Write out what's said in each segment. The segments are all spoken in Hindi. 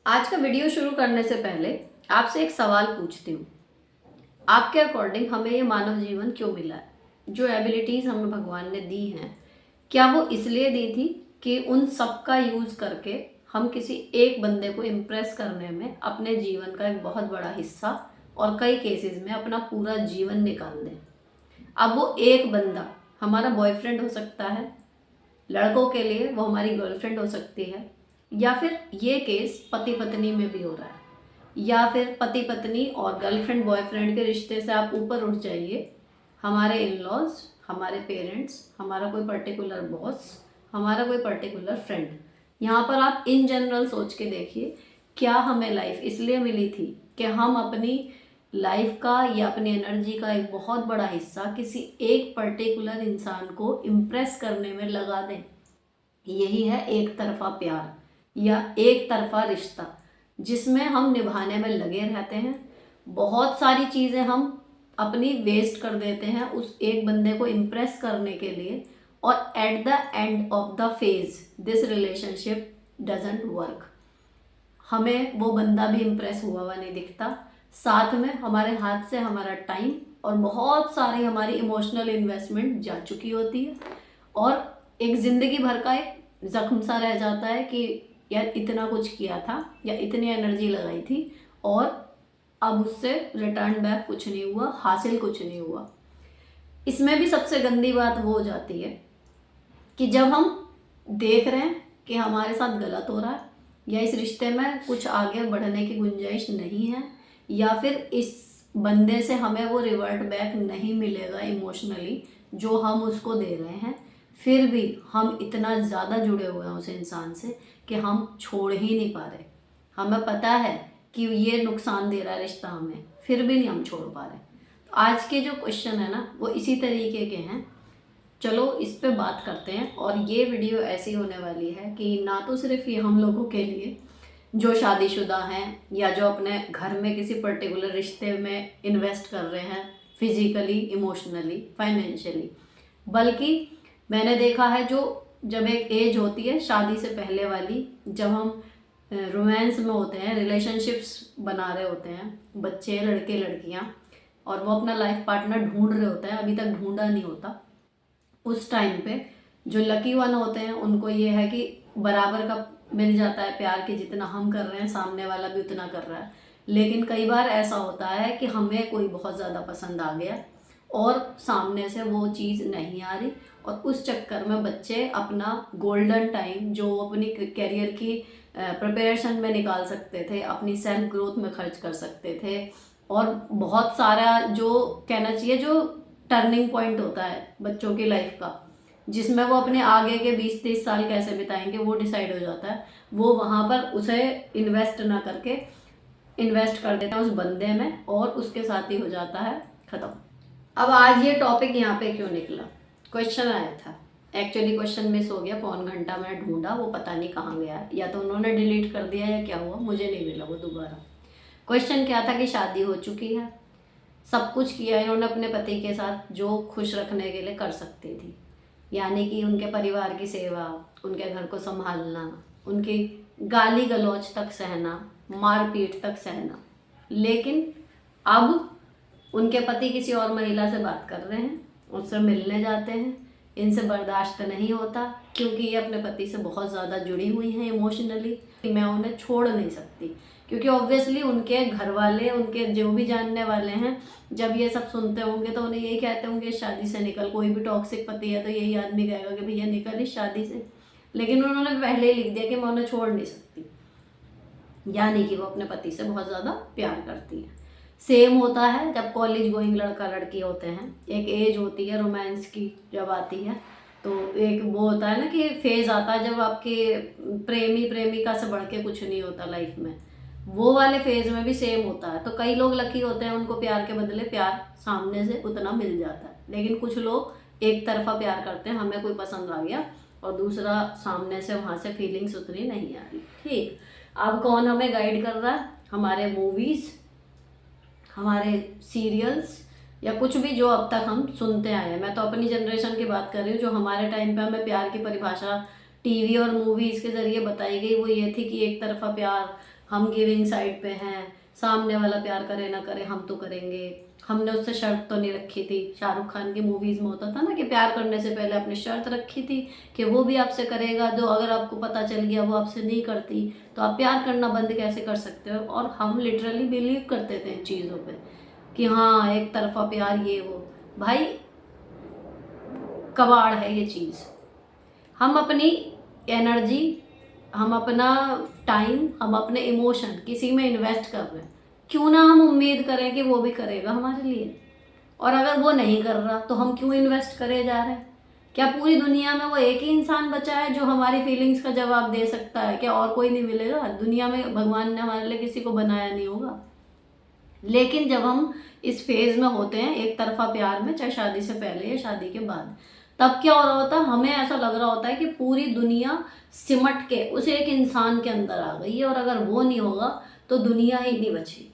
आज का वीडियो शुरू करने से पहले आपसे एक सवाल पूछती हूँ। आपके अकॉर्डिंग हमें ये मानव जीवन क्यों मिला है? जो एबिलिटीज़ हमें भगवान ने दी हैं, क्या वो इसलिए दी थी कि उन सब का यूज़ करके हम किसी एक बंदे को इम्प्रेस करने में अपने जीवन का एक बहुत बड़ा हिस्सा और कई केसेस में अपना पूरा जीवन निकाल दें? अब वो एक बंदा हमारा बॉयफ्रेंड हो सकता है, लड़कों के लिए वो हमारी गर्लफ्रेंड हो सकती है, या फिर ये केस पति पत्नी में भी हो रहा है, या फिर पति पत्नी और गर्लफ्रेंड बॉयफ्रेंड के रिश्ते से आप ऊपर उठ जाइए, हमारे इन लॉज, हमारे पेरेंट्स, हमारा कोई पर्टिकुलर बॉस, हमारा कोई पर्टिकुलर फ्रेंड। यहाँ पर आप इन जनरल सोच के देखिए, क्या हमें लाइफ इसलिए मिली थी कि हम अपनी लाइफ का या अपनी एनर्जी का एक बहुत बड़ा हिस्सा किसी एक पर्टिकुलर इंसान को इम्प्रेस करने में लगा दें? यही है एक तरफा प्यार या एक तरफा रिश्ता, जिसमें हम निभाने में लगे रहते हैं। बहुत सारी चीज़ें हम अपनी वेस्ट कर देते हैं उस एक बंदे को इम्प्रेस करने के लिए, और at the end of the phase this relationship doesn't work. हमें वो बंदा भी इम्प्रेस हुआ हुआ नहीं दिखता, साथ में हमारे हाथ से हमारा टाइम और बहुत सारी हमारी इमोशनल इन्वेस्टमेंट जा चुकी होती है, और एक ज़िंदगी भर का एक जख्म सा रह जाता है कि यार इतना कुछ किया था या इतनी एनर्जी लगाई थी और अब उससे रिटर्न बैक कुछ नहीं हुआ, हासिल कुछ नहीं हुआ। इसमें भी सबसे गंदी बात वो हो जाती है कि जब हम देख रहे हैं कि हमारे साथ गलत हो रहा है, या इस रिश्ते में कुछ आगे बढ़ने की गुंजाइश नहीं है, या फिर इस बंदे से हमें वो रिवर्ट बैक नहीं मिलेगा इमोशनली जो हम उसको दे रहे हैं, फिर भी हम इतना ज़्यादा जुड़े हुए हैं उस इंसान से कि हम छोड़ ही नहीं पा रहे। हमें पता है कि ये नुकसान दे रहा है रिश्ता हमें, फिर भी नहीं हम छोड़ पा रहे। तो आज के जो क्वेश्चन है ना, वो इसी तरीके के हैं। चलो इस पे बात करते हैं। और ये वीडियो ऐसी होने वाली है कि ना तो सिर्फ ये हम लोगों के लिए जो शादीशुदा हैं या जो अपने घर में किसी पर्टिकुलर रिश्ते में इन्वेस्ट कर रहे हैं, फिजिकली, इमोशनली, फाइनेंशियली, बल्कि मैंने देखा है जो जब एक एज होती है शादी से पहले वाली, जब हम रोमांस में होते हैं, रिलेशनशिप्स बना रहे होते हैं, बच्चे, लड़के लड़कियां, और वो अपना लाइफ पार्टनर ढूंढ रहे होते हैं, अभी तक ढूंढा नहीं होता, उस टाइम पे जो लकी वन होते हैं उनको ये है कि बराबर का मिल जाता है प्यार के, जितना हम कर रहे हैं सामने वाला भी उतना कर रहा है। लेकिन कई बार ऐसा होता है कि हमें कोई बहुत ज़्यादा पसंद आ गया और सामने से वो चीज़ नहीं आ रही, और उस चक्कर में बच्चे अपना गोल्डन टाइम जो अपनी करियर की प्रिपरेशन में निकाल सकते थे, अपनी सेल्फ ग्रोथ में खर्च कर सकते थे, और बहुत सारा जो कहना चाहिए जो टर्निंग पॉइंट होता है बच्चों की लाइफ का, जिसमें वो अपने आगे के 20-30 साल कैसे बिताएंगे वो डिसाइड हो जाता है, वो वहाँ पर उसे इन्वेस्ट ना करके इन्वेस्ट कर देते हैं उस बंदे में, और उसके साथ ही हो जाता है ख़त्म। अब आज ये टॉपिक यहाँ पे क्यों निकला? क्वेश्चन आया था, एक्चुअली क्वेश्चन मिस हो गया, पौन घंटा मैंने ढूंढा, वो पता नहीं कहाँ गया, या तो उन्होंने डिलीट कर दिया या क्या हुआ, मुझे नहीं मिला वो दोबारा। क्वेश्चन क्या था कि शादी हो चुकी है, सब कुछ किया इन्होंने अपने पति के साथ जो खुश रखने के लिए कर सकती थी, यानी कि उनके परिवार की सेवा, उनके घर को संभालना, उनकी गाली गलौज तक सहना, मारपीट तक सहना। लेकिन अब उनके पति किसी और महिला से बात कर रहे हैं, उससे मिलने जाते हैं, इनसे बर्दाश्त नहीं होता क्योंकि ये अपने पति से बहुत ज़्यादा जुड़ी हुई हैं इमोशनली, मैं उन्हें छोड़ नहीं सकती। क्योंकि ऑब्वियसली उनके घर वाले, उनके जो भी जानने वाले हैं, जब ये सब सुनते होंगे तो उन्हें यही कहते होंगे शादी से निकल। कोई भी टॉक्सिक पति है तो यही आदमी कहेगा कि भैया निकल इस शादी से। लेकिन उन्होंने पहले ही लिख दिया कि मैं उन्हें छोड़ नहीं सकती, यानी कि वो अपने पति से बहुत ज़्यादा प्यार करती है। सेम होता है जब कॉलेज गोइंग लड़का लड़की होते हैं, एक एज होती है रोमांस की जब आती है, तो एक वो होता है ना कि फेज आता है जब आपके प्रेमी प्रेमिका से बढ़ के कुछ नहीं होता लाइफ में, वो वाले फेज में भी सेम होता है। तो कई लोग लकी होते हैं, उनको प्यार के बदले प्यार सामने से उतना मिल जाता है, लेकिन कुछ लोग एक तरफा प्यार करते हैं, हमें कोई पसंद आ गया और दूसरा सामने से वहाँ से फीलिंग्स उतनी नहीं आ रही। ठीक, अब कौन हमें गाइड कर रहा है? हमारे मूवीज़, हमारे सीरियल्स, या कुछ भी जो अब तक हम सुनते आए हैं। मैं तो अपनी जनरेशन की बात कर रही हूँ, जो हमारे टाइम पे हमें प्यार की परिभाषा टीवी और मूवीज़ के ज़रिए बताई गई वो ये थी कि एक तरफा प्यार, हम गिविंग साइड पे हैं, सामने वाला प्यार करे ना करे हम तो करेंगे। हमने उससे शर्त तो नहीं रखी थी, शाहरुख खान की मूवीज में होता था ना कि प्यार करने से पहले आपने शर्त रखी थी कि वो भी आपसे करेगा, जो अगर आपको पता चल गया वो आपसे नहीं करती तो आप प्यार करना बंद कैसे कर सकते हो। और हम लिटरली बिलीव करते थे इन चीज़ों पे कि हाँ एक तरफा प्यार ये वो। भाई कबाड़ है ये चीज़। हम अपनी एनर्जी, हम अपना टाइम, हम अपने इमोशन किसी में इन्वेस्ट कर रहे हैं, क्यों ना हम उम्मीद करें कि वो भी करेगा हमारे लिए। और अगर वो नहीं कर रहा तो हम क्यों इन्वेस्ट करे जा रहे हैं। क्या पूरी दुनिया में वो एक ही इंसान बचा है जो हमारी फीलिंग्स का जवाब दे सकता है? क्या और कोई नहीं मिलेगा दुनिया में? भगवान ने हमारे लिए किसी को बनाया नहीं होगा। लेकिन जब हम इस फेज में होते हैं एक तरफा प्यार में, चाहे शादी से पहले या शादी के बाद, तब क्या हो रहा होता है, हमें ऐसा लग रहा होता है कि पूरी दुनिया सिमट के उस एक इंसान के अंदर आ गई है और अगर वो नहीं होगा तो दुनिया ही नहीं बचेगी,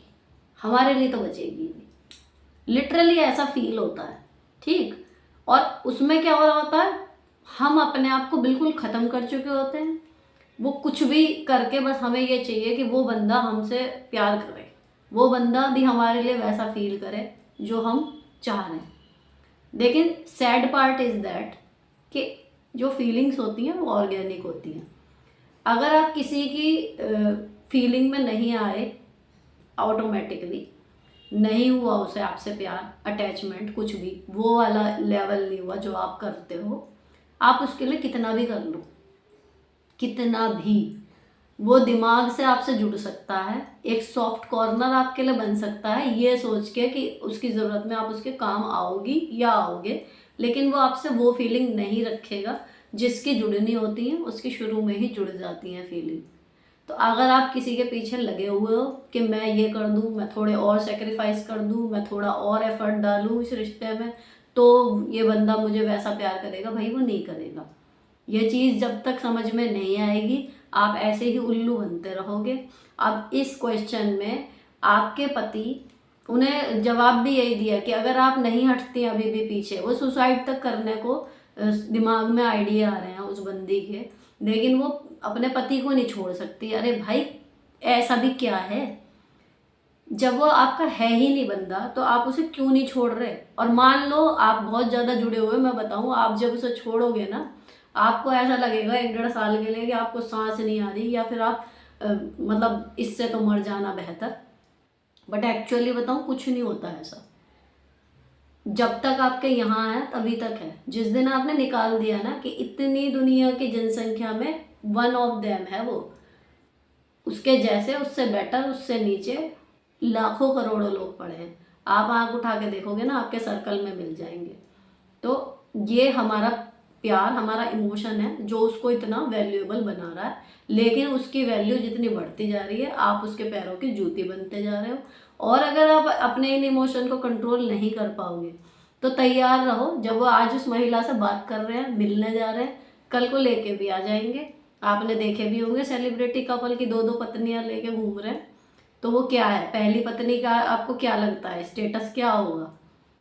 हमारे लिए तो बचेगी नहीं। लिटरली ऐसा फील होता है, ठीक। और उसमें क्या हो रहा होता है, हम अपने आप को बिल्कुल ख़त्म कर चुके होते हैं। वो कुछ भी करके बस हमें ये चाहिए कि वो बंदा हमसे प्यार करे, वो बंदा भी हमारे लिए वैसा फील करे जो हम चाह रहे हैं। लेकिन सैड पार्ट इज़ दैट कि जो फीलिंग्स होती हैं वो ऑर्गेनिक होती हैं। अगर आप किसी की फीलिंग में नहीं आए, ऑटोमेटिकली नहीं हुआ उसे आपसे प्यार, अटैचमेंट, कुछ भी वो वाला लेवल नहीं हुआ जो आप करते हो, आप उसके लिए कितना भी कर लो, कितना भी, वो दिमाग से आपसे जुड़ सकता है, एक सॉफ्ट कॉर्नर आपके लिए बन सकता है ये सोच के कि उसकी ज़रूरत में आप उसके काम आओगी या आओगे, लेकिन वो आपसे वो फीलिंग नहीं रखेगा जिसकी जुड़नी होती है, उसकी शुरू में ही जुड़ जाती हैं फीलिंग। तो अगर आप किसी के पीछे लगे हुए हो कि मैं ये कर दूँ, मैं थोड़े और सेक्रीफाइस कर दूँ, मैं थोड़ा और एफर्ट डालूँ इस रिश्ते में तो ये बंदा मुझे वैसा प्यार करेगा, भाई वो नहीं करेगा। ये चीज़ जब तक समझ में नहीं आएगी आप ऐसे ही उल्लू बनते रहोगे। अब इस क्वेश्चन में आपके पति, उन्हें जवाब भी यही दिया कि अगर आप नहीं हटती अभी भी पीछे, वो सुसाइड तक करने को दिमाग में आइडिया आ रहे हैं उस बंदी के, लेकिन वो अपने पति को नहीं छोड़ सकती। अरे भाई ऐसा भी क्या है, जब वो आपका है ही नहीं बंदा तो आप उसे क्यों नहीं छोड़ रहे। और मान लो आप बहुत ज़्यादा जुड़े हुए, मैं बताऊँ, आप जब उसे छोड़ोगे ना आपको ऐसा लगेगा 1-1.5 साल के लिए कि आपको सांस नहीं आ रही, या फिर आप मतलब इससे तो मर जाना बेहतर। बट एक्चुअली बताऊँ कुछ नहीं होता ऐसा, जब तक आपके यहाँ है तभी तक है। जिस दिन आपने निकाल दिया ना कि इतनी दुनिया की जनसंख्या में वन ऑफ देम है वो, उसके जैसे, उससे बेटर, उससे नीचे लाखों करोड़ों लोग पड़े हैं, आप आंख उठा के देखोगे ना आपके सर्कल में मिल जाएंगे। तो ये हमारा प्यार, हमारा इमोशन है जो उसको इतना वैल्यूएबल बना रहा है, लेकिन उसकी वैल्यू जितनी बढ़ती जा रही है आप उसके पैरों की जूती बनते जा रहे हो। और अगर आप अपने इन इमोशन को कंट्रोल नहीं कर पाओगे तो तैयार रहो, जब वो आज उस महिला से बात कर रहे हैं, मिलने जा रहे हैं, कल को लेके भी आ जाएंगे। आपने देखे भी होंगे सेलिब्रिटी कपल की 2-2 पत्नियां लेके घूम रहे हैं, तो वो क्या है, पहली पत्नी का आपको क्या लगता है स्टेटस क्या होगा?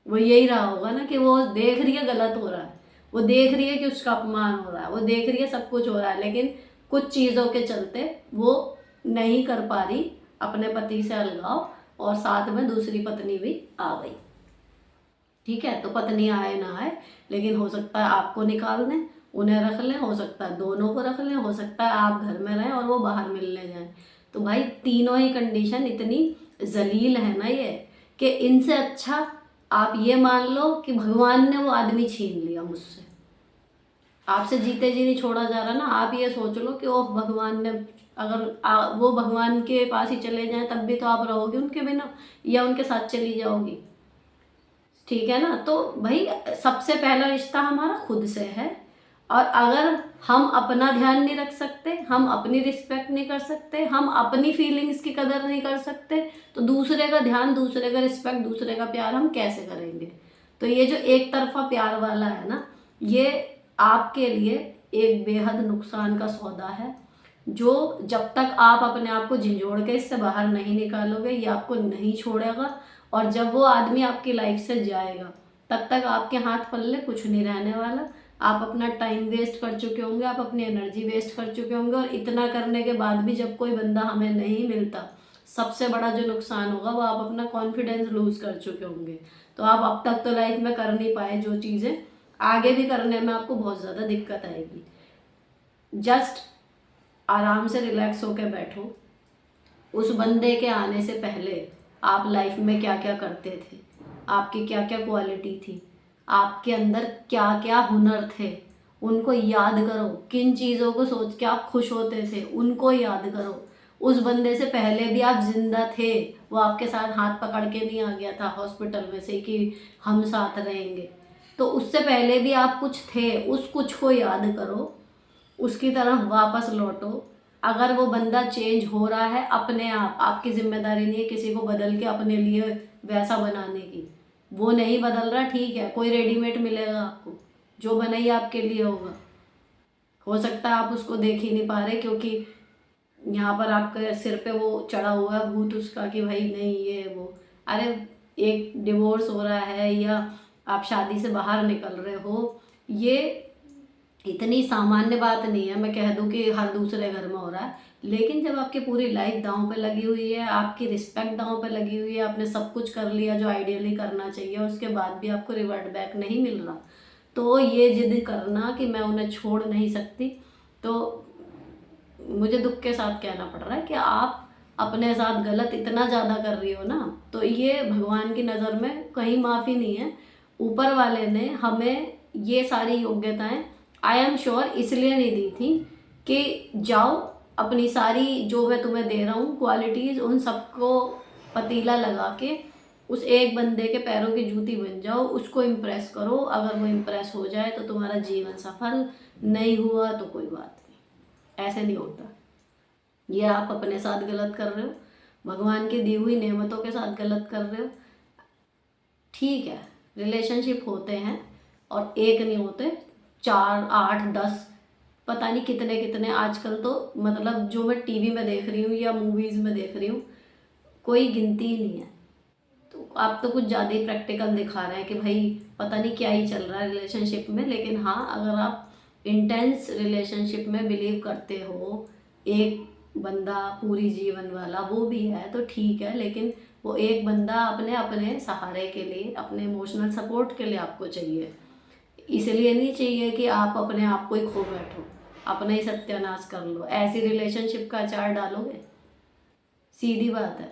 वो यही रहा होगा ना कि वो देख रही है गलत हो रहा है, वो देख रही है कि उसका अपमान हो रहा है, वो देख रही है सब कुछ हो रहा है, लेकिन कुछ चीज़ों के चलते वो नहीं कर पा रही अपने पति से अलगाव, और साथ में दूसरी पत्नी भी आ गई। ठीक है, तो पत्नी आए ना आए, लेकिन हो सकता है आपको निकाल दें, उन्हें रख लें, हो सकता है दोनों को रख लें, हो सकता है आप घर में रहें और वो बाहर मिलने जाएं। तो भाई तीनों ही कंडीशन इतनी जलील है ना ये, कि इनसे अच्छा आप ये मान लो कि भगवान ने वो आदमी छीन लिया मुझसे, आपसे जीते जी नहीं छोड़ा जा रहा ना। आप ये सोच लो कि ओह भगवान ने, अगर वो भगवान के पास ही चले जाएं तब भी तो आप रहोगे उनके बिना, या उनके साथ चली जाओगी, ठीक है ना। तो भाई सबसे पहला रिश्ता हमारा खुद से है, और अगर हम अपना ध्यान नहीं रख सकते, हम अपनी रिस्पेक्ट नहीं कर सकते, हम अपनी फीलिंग्स की कदर नहीं कर सकते, तो दूसरे का ध्यान, दूसरे का रिस्पेक्ट, दूसरे का प्यार हम कैसे करेंगे। तो ये जो एक तरफा प्यार वाला है ना, ये आपके लिए एक बेहद नुकसान का सौदा है, जो जब तक आप अपने आप को झिंझोड़ के इससे बाहर नहीं निकालोगे ये आपको नहीं छोड़ेगा। और जब वो आदमी आपकी लाइफ से जाएगा तब तक आपके हाथ पल्ले कुछ नहीं रहने वाला, आप अपना टाइम वेस्ट कर चुके होंगे, आप अपनी एनर्जी वेस्ट कर चुके होंगे, और इतना करने के बाद भी जब कोई बंदा हमें नहीं मिलता, सबसे बड़ा जो नुकसान होगा वो आप अपना कॉन्फिडेंस लूज कर चुके होंगे। तो आप अब तक तो लाइफ में कर नहीं पाए जो चीज़ें, आगे भी करने में आपको बहुत ज़्यादा दिक्कत आएगी। जस्ट आराम से रिलैक्स होकर बैठो। उस बंदे के आने से पहले आप लाइफ में क्या क्या करते थे, आपकी क्या क्या क्वालिटी थी, आपके अंदर क्या क्या हुनर थे, उनको याद करो। किन चीज़ों को सोच के आप खुश होते थे, उनको याद करो। उस बंदे से पहले भी आप जिंदा थे, वो आपके साथ हाथ पकड़ के नहीं आ गया था हॉस्पिटल में से कि हम साथ रहेंगे। तो उससे पहले भी आप कुछ थे, उस कुछ को याद करो, उसकी तरफ वापस लौटो। अगर वो बंदा चेंज हो रहा है अपने आप, आपकी जिम्मेदारी नहीं है किसी को बदल के अपने लिए वैसा बनाने की। वो नहीं बदल रहा, ठीक है, कोई रेडीमेड मिलेगा आपको, जो बना ही आपके लिए होगा। हो सकता है आप उसको देख ही नहीं पा रहे, क्योंकि यहाँ पर आपके सिर पे वो चढ़ा हुआ है भूत उसका कि भाई नहीं ये वो। अरे एक डिवोर्स हो रहा है या आप शादी से बाहर निकल रहे हो, ये इतनी सामान्य बात नहीं है मैं कह दूं कि हर दूसरे घर में हो रहा है। लेकिन जब आपकी पूरी लाइफ दांव पे लगी हुई है, आपकी रिस्पेक्ट दांव पे लगी हुई है, आपने सब कुछ कर लिया जो आइडियली करना चाहिए, उसके बाद भी आपको रिवर्ट बैक नहीं मिल रहा, तो ये जिद करना कि मैं उन्हें छोड़ नहीं सकती, तो मुझे दुख के साथ कहना पड़ रहा है कि आप अपने साथ गलत इतना ज़्यादा कर रही हो ना, तो ये भगवान की नज़र में कहीं माफ़ी नहीं है। ऊपर वाले ने हमें ये सारी योग्यताएं आई एम श्योर इसलिए नहीं दी थी कि जाओ अपनी सारी जो मैं तुम्हें दे रहा हूँ क्वालिटीज़, उन सबको पतीला लगा के उस एक बंदे के पैरों की जूती बन जाओ, उसको इम्प्रेस करो। अगर वो इम्प्रेस हो जाए तो तुम्हारा जीवन सफल, नहीं हुआ तो कोई बात नहीं, ऐसे नहीं होता। ये आप अपने साथ गलत कर रहे हो, भगवान की दी हुई नेमतों के साथ गलत कर रहे हो। ठीक है, रिलेशनशिप होते हैं और एक नहीं होते, 4 8 10 पता नहीं कितने कितने आजकल तो, मतलब जो मैं टीवी में देख रही हूँ या मूवीज़ में देख रही हूँ, कोई गिनती ही नहीं है। तो आप तो कुछ ज़्यादा ही प्रैक्टिकल दिखा रहे हैं कि भाई पता नहीं क्या ही चल रहा है रिलेशनशिप में। लेकिन हाँ, अगर आप इंटेंस रिलेशनशिप में बिलीव करते हो, एक बंदा पूरी जीवन वाला वो भी है तो ठीक है, लेकिन वो एक बंदा अपने अपने सहारे के लिए, अपने इमोशनल सपोर्ट के लिए आपको चाहिए। इसलिए नहीं चाहिए कि आप अपने आप को ही खो बैठो, अपना ही सत्यानाश कर लो। ऐसी रिलेशनशिप का अचार डालोगे, सीधी बात है।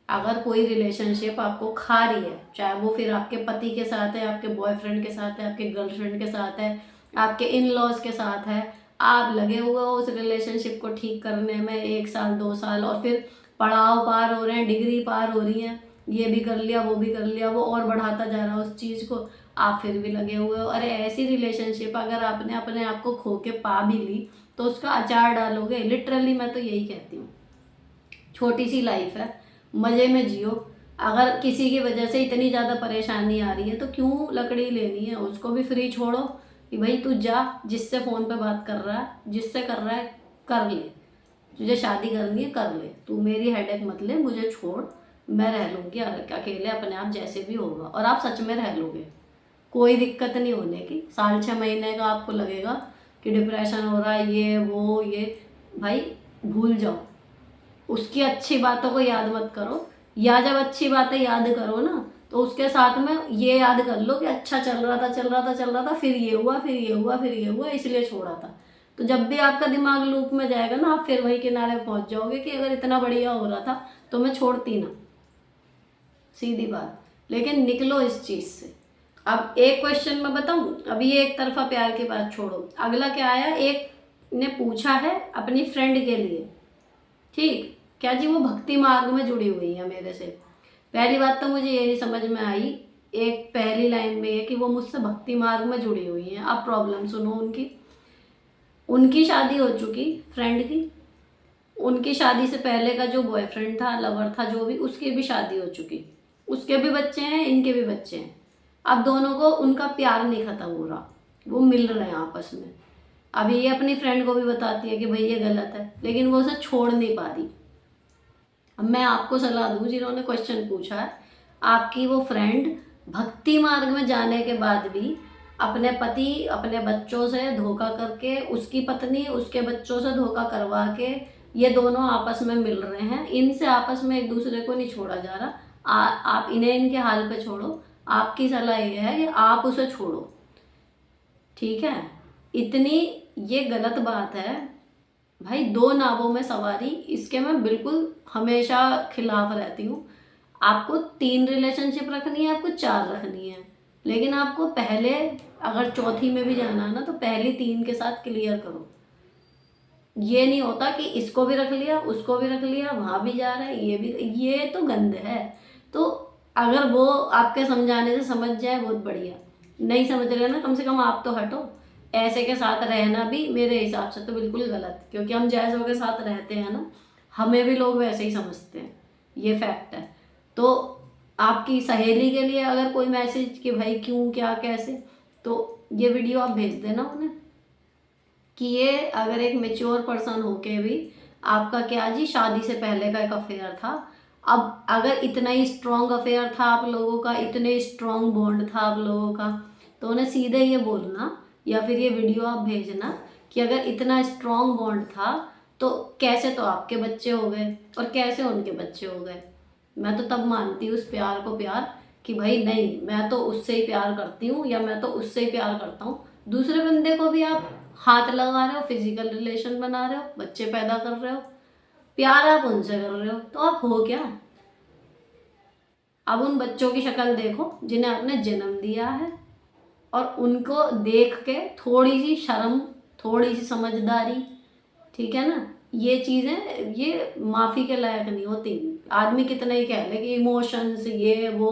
अगर कोई रिलेशनशिप आपको खा रही है, चाहे वो फिर आपके पति के साथ है, आपके बॉयफ्रेंड के साथ है, आपके गर्लफ्रेंड के साथ है, आपके इन लॉज के साथ है, आप लगे हुए हो उस रिलेशनशिप को ठीक करने में 1 साल 2 साल, और फिर पड़ाव पार हो रहे हैं, डिग्री पार हो रही है, ये भी कर लिया वो भी कर लिया, वो और बढ़ाता जा रहा है उस चीज़ को, आप फिर भी लगे हुए हो। अरे ऐसी रिलेशनशिप अगर आपने अपने आप को खो के पा भी ली तो उसका अचार डालोगे, लिटरली मैं तो यही कहती हूँ। छोटी सी लाइफ है, मज़े में जियो। अगर किसी की वजह से इतनी ज़्यादा परेशानी आ रही है तो क्यों लकड़ी लेनी है, उसको भी फ्री छोड़ो कि भाई तू जा, जिससे फ़ोन पे बात कर रहा है, जिससे कर रहा है कर ले, तुझे शादी करनी है कर ले, तू मेरी हेडेक मत ले, मुझे छोड़, मैं रह लूँगी अकेले अपने आप जैसे भी होगा। और आप सच में रह लोगे, कोई दिक्कत नहीं होने की। 6.5 महीने का आपको लगेगा कि डिप्रेशन हो रहा है ये वो ये, भाई भूल जाओ, उसकी अच्छी बातों को याद मत करो। या जब अच्छी बातें याद करो ना तो उसके साथ में ये याद कर लो कि अच्छा चल रहा था चल रहा था चल रहा था, फिर ये हुआ फिर ये हुआ फिर ये हुआ, इसलिए छोड़ा था। तो जब भी आपका दिमाग लूप में जाएगा ना, आप फिर वही किनारे पहुंच जाओगे कि अगर इतना बढ़िया हो रहा था तो मैं छोड़ती ना, सीधी बात। लेकिन निकलो इस चीज़ से। अब एक क्वेश्चन मैं बताऊं, अभी ये एक तरफा प्यार की बात छोड़ो, अगला क्या आया, एक ने पूछा है अपनी फ्रेंड के लिए, ठीक क्या जी वो भक्ति मार्ग में जुड़ी हुई है मेरे से। पहली बात तो मुझे ये नहीं समझ में आई, एक पहली लाइन में है कि वो मुझसे भक्ति मार्ग में जुड़ी हुई हैं। अब प्रॉब्लम सुनो उनकी, उनकी शादी हो चुकी फ्रेंड की, उनकी शादी से पहले का जो बॉयफ्रेंड था, लवर था, जो भी, उसकी भी शादी हो चुकी, उसके भी बच्चे हैं, इनके भी बच्चे हैं। अब दोनों को उनका प्यार नहीं खत्म हो रहा, वो मिल रहे हैं आपस में। अभी ये अपनी फ्रेंड को भी बताती है कि भाई ये गलत है, लेकिन वो उसे छोड़ नहीं पा रही। अब मैं आपको सलाह दूं जिन्होंने क्वेश्चन पूछा है, आपकी वो फ्रेंड भक्ति मार्ग में जाने के बाद भी अपने पति अपने बच्चों से धोखा करके, उसकी पत्नी उसके बच्चों से धोखा करवा के ये दोनों आपस में मिल रहे हैं। इनसे आपस में एक दूसरे को नहीं छोड़ा जा रहा। आप इन्हें इनके हाल पे छोड़ो। आपकी सलाह ये है कि आप उसे छोड़ो, ठीक है। इतनी ये गलत बात है भाई, दो नावों में सवारी, इसके मैं बिल्कुल हमेशा खिलाफ रहती हूँ। आपको 3 रिलेशनशिप रखनी है, आपको 4 रखनी है, लेकिन आपको पहले अगर चौथी में भी जाना है ना तो पहली 3 के साथ क्लियर करो। ये नहीं होता कि इसको भी रख लिया, उसको भी रख लिया, वहां भी जा रहा है, ये भी, ये तो गंद है। तो अगर वो आपके समझाने से समझ जाए बहुत बढ़िया, नहीं समझ रहे ना, कम से कम आप तो हटो। ऐसे के साथ रहना भी मेरे हिसाब से तो बिल्कुल गलत, क्योंकि हम जैसों के साथ रहते हैं ना, हमें भी लोग वैसे ही समझते हैं, ये फैक्ट है। तो आपकी सहेली के लिए अगर कोई मैसेज कि भाई क्यों, क्या, कैसे, तो ये वीडियो आप भेज देना उन्हें कि ये अगर एक मेच्योर पर्सन होके भी आपका क्या जी शादी से पहले का एक अफेयर था, अब अगर इतना ही स्ट्रॉन्ग अफेयर था आप लोगों का, इतने स्ट्रॉन्ग बॉन्ड था आप लोगों का, तो उन्हें सीधे ये बोलना या फिर ये वीडियो आप भेजना कि अगर इतना स्ट्रॉन्ग बॉन्ड था तो कैसे तो आपके बच्चे हो गए और कैसे उनके बच्चे हो गए। मैं तो तब मानती हूँ उस प्यार को प्यार, कि भाई नहीं, मैं तो उससे ही प्यार करती हूँ या मैं तो उससे ही प्यार करता हूँ। दूसरे बंदे को भी आप हाथ लगा रहे हो, फिजिकल रिलेशन बना रहे हो, बच्चे पैदा कर रहे हो, प्यार आप उनसे कर रहे हो, तो आप हो क्या। अब उन बच्चों की शक्ल देखो जिन्हें आपने जन्म दिया है, और उनको देख के थोड़ी सी शर्म, थोड़ी सी समझदारी, ठीक है ना, ये चीज़ें ये माफ़ी के लायक नहीं होती। आदमी कितना ही कह ले कि इमोशंस ये वो,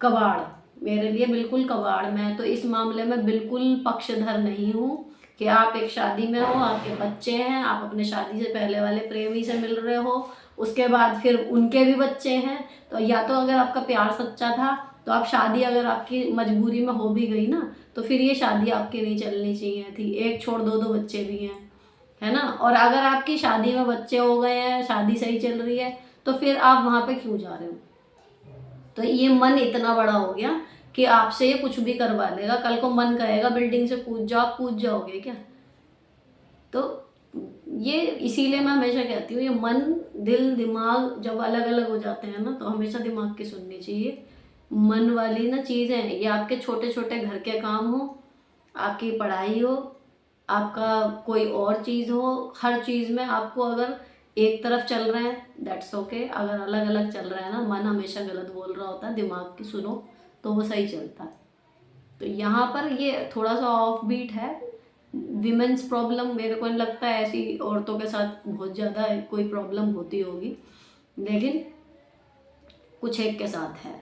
कबाड़, मेरे लिए बिल्कुल कबाड़। मैं तो इस मामले में बिल्कुल पक्षधर नहीं हूँ कि आप एक शादी में हो, आपके बच्चे हैं, आप अपने शादी से पहले वाले प्रेमी से मिल रहे हो, उसके बाद फिर उनके भी बच्चे हैं, तो या तो अगर आपका प्यार सच्चा था तो आप शादी अगर आपकी मजबूरी में हो भी गई ना तो फिर ये शादी आपकी नहीं चलनी चाहिए थी। एक छोड़ दो, दो बच्चे भी हैं, है ना। और अगर आपकी शादी में बच्चे हो गए हैं, शादी सही चल रही है, तो फिर आप वहाँ पे क्यों जा रहे हो। तो ये मन इतना बड़ा हो गया कि आपसे ये कुछ भी करवा लेगा। कल को मन कहेगा बिल्डिंग से कूद जाओ, आप कूद जाओगे क्या। तो ये इसीलिए मैं हमेशा कहती हूँ, ये मन दिल दिमाग जब अलग अलग हो जाते हैं ना तो हमेशा दिमाग की सुननी चाहिए। मन वाली ना चीज़ें, ये आपके छोटे छोटे घर के काम हो, आपकी पढ़ाई हो, आपका कोई और चीज़ हो, हर चीज़ में आपको अगर एक तरफ चल रहे हैं दैट्स ओके। अगर अलग अलग चल रहा है ना, मन हमेशा गलत बोल रहा होता है, दिमाग की सुनो तो वो सही चलता है। तो यहाँ पर ये थोड़ा सा ऑफ बीट है। विमेंस प्रॉब्लम मेरे को नहीं लगता है ऐसी औरतों के साथ बहुत ज़्यादा कोई प्रॉब्लम होती होगी, लेकिन कुछ एक के साथ है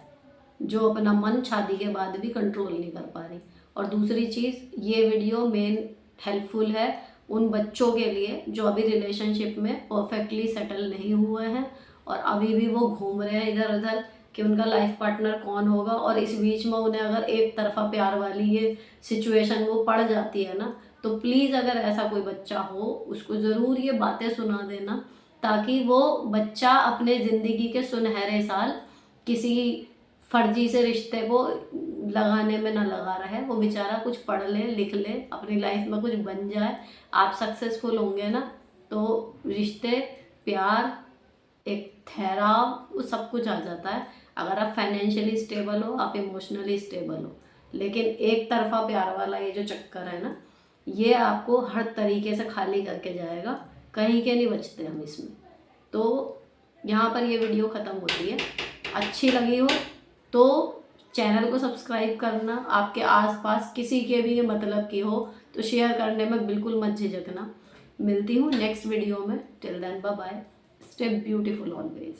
जो अपना मन शादी के बाद भी कंट्रोल नहीं कर पा रही। और दूसरी चीज़, ये वीडियो मेन हेल्पफुल है उन बच्चों के लिए जो अभी रिलेशनशिप में परफेक्टली सेटल नहीं हुए हैं और अभी भी वो घूम रहे हैं इधर उधर कि उनका लाइफ पार्टनर कौन होगा, और इस बीच में उन्हें अगर एक तरफा प्यार वाली ये सिचुएशन वो पड़ जाती है ना, तो प्लीज़ अगर ऐसा कोई बच्चा हो उसको ज़रूर ये बातें सुना देना, ताकि वो बच्चा अपने ज़िंदगी के सुनहरे साल किसी फर्जी से रिश्ते को लगाने में ना लगा रहे, वो बेचारा कुछ पढ़ ले लिख ले, अपनी लाइफ में कुछ बन जाए। आप सक्सेसफुल होंगे ना तो रिश्ते, प्यार, एक ठहराव, वो सब कुछ आ जाता है। अगर आप फाइनेंशियली स्टेबल हो, आप इमोशनली स्टेबल हो, लेकिन एक तरफा प्यार वाला ये जो चक्कर है ना, ये आपको हर तरीके से खाली करके जाएगा, कहीं के नहीं बचते हम इसमें। तो यहाँ पर ये वीडियो ख़त्म होती है। अच्छी लगी हो तो चैनल को सब्सक्राइब करना, आपके आसपास किसी के भी ये मतलब की हो तो शेयर करने में बिल्कुल मत झिझकना। मिलती हूँ नेक्स्ट वीडियो में, till then bye bye, stay beautiful always.